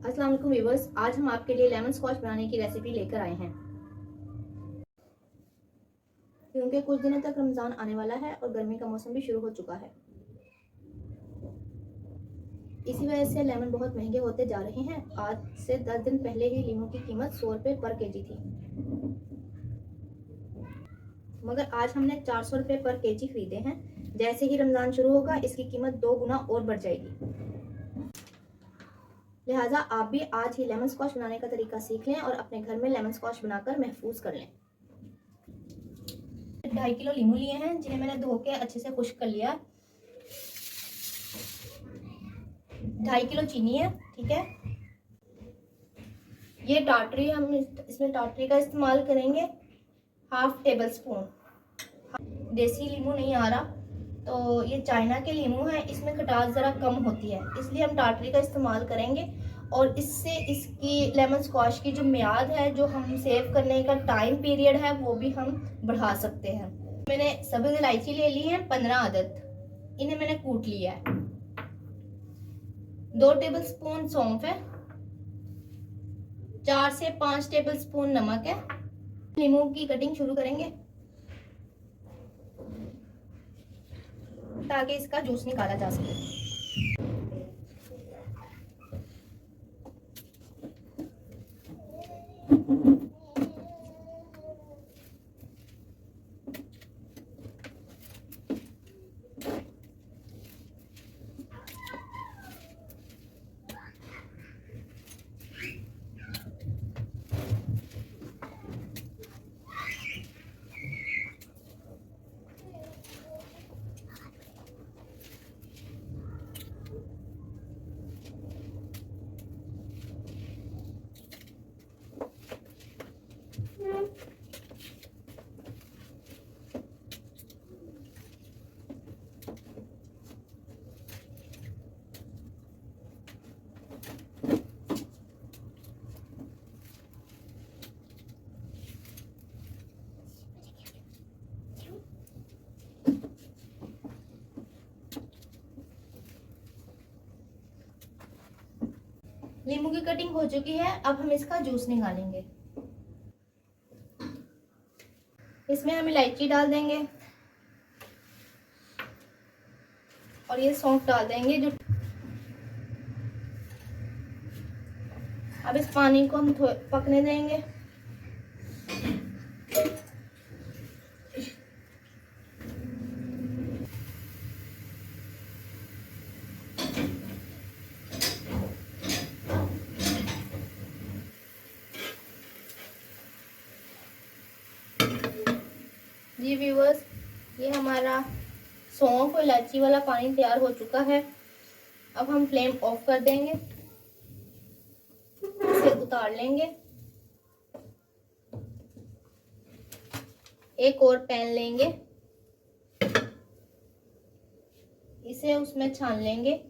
अस्सलाम वालेकुम व्यूअर्स, आज हम आपके लिए लेमन स्क्वाश बनाने की रेसिपी लेकर आए हैं। क्योंकि कुछ दिनों तक रमज़ान आने वाला है और गर्मी का मौसम भी शुरू हो चुका है। इसी वजह से लेमन बहुत महंगे होते जा रहे हैं। आज से 10 दिन पहले ही लीमू की कीमत 100 रुपये पर केजी थी, मगर आज हमने 400 रुपये पर केजी खरीदे हैं। जैसे ही रमज़ान शुरू होगा इसकी कीमत 2 गुना और बढ़ जाएगी। लिहाजा आप भी आज ही लेमन स्क्वाश बनाने का तरीका सीख लें और अपने घर में लेमन स्क्वाश बनाकर महफूज कर लें। 2.5 किलो लीमू लिए हैं, जिन्हें मैंने धो के अच्छे से खुश्क कर लिया। 2.5 किलो चीनी है, ठीक है। ये टाटरी, हम इसमें टाटरी का इस्तेमाल करेंगे, 1/2 टेबल स्पून। देसी लीमू नहीं आ रहा तो ये चाइना के लीमू है, इसमें खटास ज़रा कम होती है, इसलिए हम टाटरी का इस्तेमाल करेंगे। और इससे इसकी लेमन स्क्वाश की जो मियाद है, जो हम सेव करने का टाइम पीरियड है, वो भी हम बढ़ा सकते हैं। मैंने सब्ज़ इलायची ले ली है 15 अदद, इन्हें मैंने कूट लिया है। 2 टेबल स्पून सौंफ है, 4 से 5 टेबल स्पून नमक है। लीमू की कटिंग शुरू करेंगे ताकि इसका जूस निकाला जा सके। नींबू की कटिंग हो चुकी है, अब हम इसका जूस निकालेंगे। इसमें हम इलायची डाल देंगे और ये सौंफ डाल देंगे। जो अब इस पानी को हम पकने देंगे। जी व्यूअर्स, ये हमारा सौंफ और इलायची वाला पानी तैयार हो चुका है। अब हम फ्लेम ऑफ कर देंगे, इसे उतार लेंगे। एक और पैन लेंगे, इसे उसमें छान लेंगे।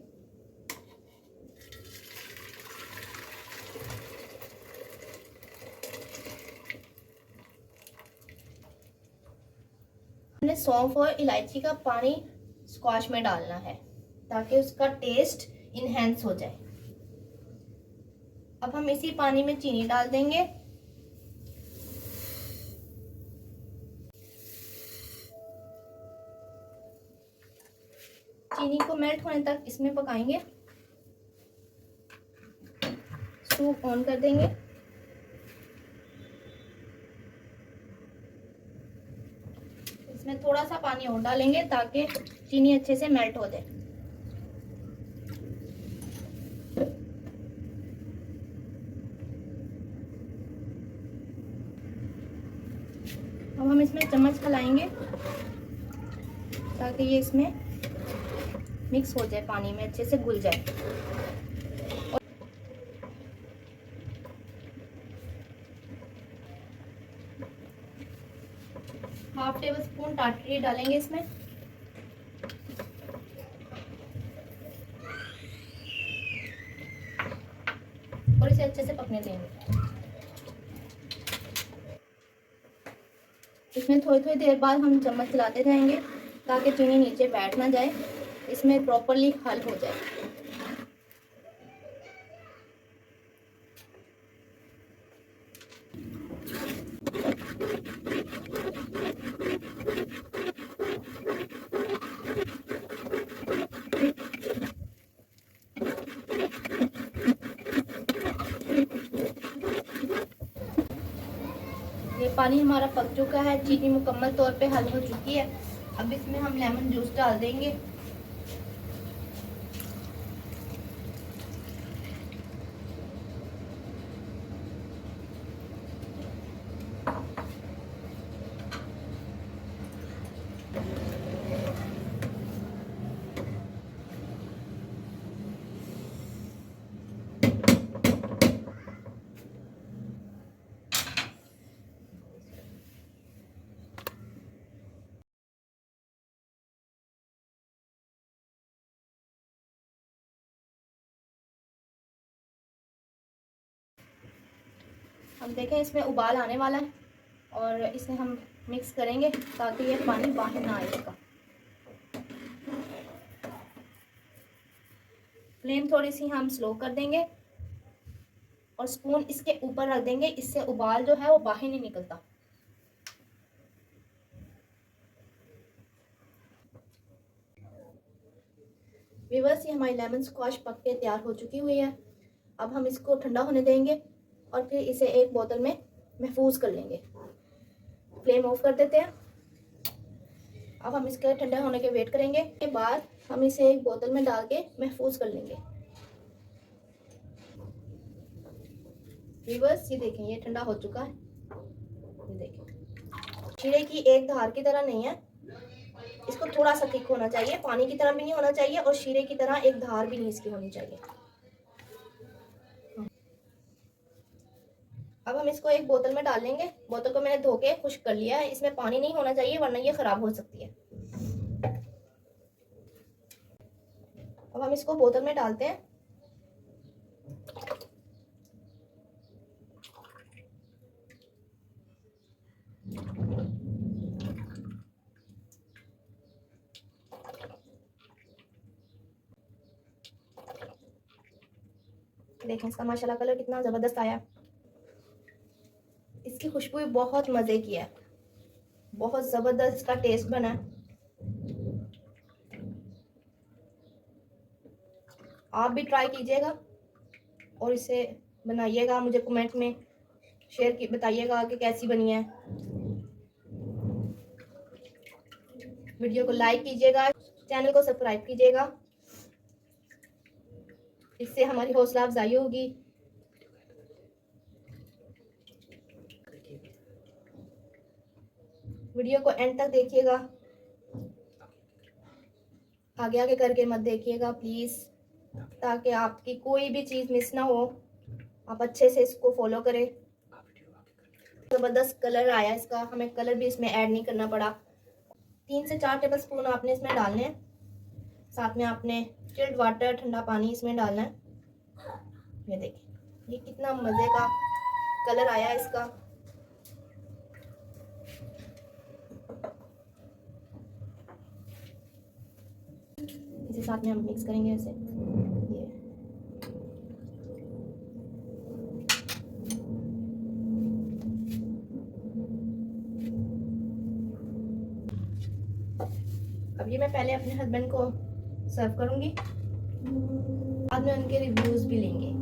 हमने सौंफ और इलायची का पानी स्क्वाश में डालना है ताकि उसका टेस्ट इनहेंस हो जाए। अब हम इसी पानी में चीनी डाल देंगे। चीनी को मेल्ट होने तक इसमें पकाएंगे। स्टोव ऑन कर देंगे। इसमें थोड़ा सा पानी और डालेंगे ताकि चीनी अच्छे से मेल्ट हो जाए। अब हम इसमें चम्मच हिलाएंगे ताकि ये इसमें मिक्स हो जाए, पानी में अच्छे से घुल जाए। हाफ टेबल स्पून टाटरी डालेंगे इसमें। और इसे अच्छे से पकने देंगे। इसमें थोड़ी थोड़ी देर बाद हम चम्मच चलाते रहेंगे ताकि चीनी नीचे बैठ ना जाए, इसमें प्रॉपरली हल हो जाए। पानी हमारा पक चुका है, चीनी मुकम्मल तौर पे हल हो चुकी है। अब इसमें हम लेमन जूस डाल देंगे। हम देखें इसमें उबाल आने वाला है और इसे हम मिक्स करेंगे ताकि ये पानी बाहर ना आए इसका। फ्लेम थोड़ी सी हम स्लो कर देंगे और स्पून इसके ऊपर रख देंगे, इससे उबाल जो है वो बाहर नहीं निकलता। व्यूअर्स, ये हमारी लेमन स्क्वाश पक के तैयार हो चुकी हुई है। अब हम इसको ठंडा होने देंगे और फिर इसे एक बोतल में महफूज कर लेंगे। फ्लेम ऑफ कर देते हैं। अब हम इसके ठंडा होने के वेट करेंगे। के बाद हम इसे एक बोतल में डाल के महफूज कर लेंगे। व्यूअर्स, ये देखें ये ठंडा हो चुका है। ये देखें शीरे की एक धार की तरह नहीं है, इसको थोड़ा सा थिक होना चाहिए, पानी की तरह भी नहीं होना चाहिए और शीरे की तरह एक धार भी नहीं इसकी होनी चाहिए। अब हम इसको एक बोतल में डाल लेंगे। बोतल को मैंने धो के खुश्क कर लिया है, इसमें पानी नहीं होना चाहिए वरना ये खराब हो सकती है। अब हम इसको बोतल में डालते हैं। देखें इसका माशाल्लाह कलर कितना ज़बरदस्त आया। इसकी खुशबू बहुत मज़े की है, बहुत ज़बरदस्त इसका टेस्ट बना है। आप भी ट्राई कीजिएगा और इसे बनाइएगा, मुझे कमेंट में शेयर की बताइएगा कि कैसी बनी है। वीडियो को लाइक कीजिएगा, चैनल को सब्सक्राइब कीजिएगा, इससे हमारी हौसला अफजाई होगी। वीडियो को एंड तक देखिएगा, आगे आगे करके मत देखिएगा प्लीज़, ताकि आपकी कोई भी चीज़ मिस ना हो। आप अच्छे से इसको फॉलो करें। ज़बरदस्त कलर आया इसका, हमें कलर भी इसमें ऐड नहीं करना पड़ा। 3 से 4 टेबल स्पून आपने इसमें डालने हैं। साथ में आपने चिल्ड वाटर, ठंडा पानी इसमें डालना है। ये देखिए ये कितना मज़े का कलर आया है इसका। इसे साथ में हम मिक्स करेंगे ऐसे। ये अब ये मैं पहले अपने हस्बैंड को सर्व करूंगी, बाद में उनके रिव्यूज भी लेंगे।